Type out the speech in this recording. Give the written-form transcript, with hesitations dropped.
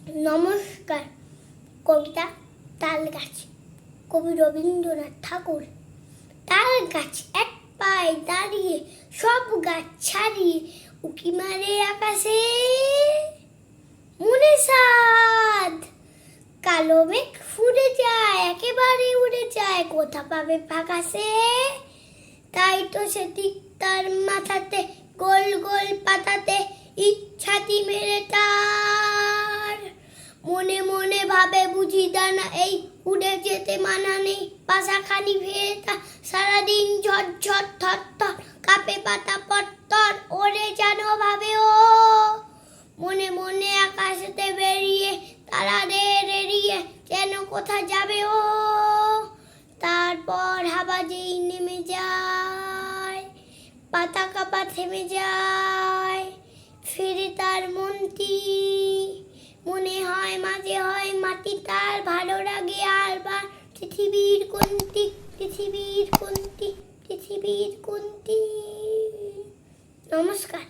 নমস্কার। কবিতা তাল গাছ, কবি রবীন্দ্রনাথ ঠাকুর। তাল গাছ এক পায়ে দাঁড়িয়ে, সব গাছ ছাড়িয়ে উকি মারে আকাশে। মনে সাধ কালো মেঘ ফুরে যায়, একেবারে উড়ে যায়, কোথা পাবে ফাঁকাশে। তাই তো সে ঠিক তার মাথাতে গোল গোল পাতাতে ইচ্ছাতি মেরে তার। মনে মনে ভাবে বুঝি দানা এই, উড়ে যেতে মানা নেই, পাশাখানি ভেয়ে তার। সারাদিন ঝরঝর থর থর কাঁপে পাতা পত্তর, ওরে যেন ভাবে ও। মনে মনে আকাশেতে বেরিয়ে তারাদের এড়িয়ে যেন কোথা যাবে ও। তারপর হাওয়া যেই নেমে যায়, পাতা কাঁপা থেমে যায়, ফিরে তার মনটি। মনে হয় মাঝে হয় মাটি তার ভালো লাগে আরবার। পৃথিবীর কোনটি, পৃথিবীর কোনটি, পৃথিবীর কোনটি। নমস্কার।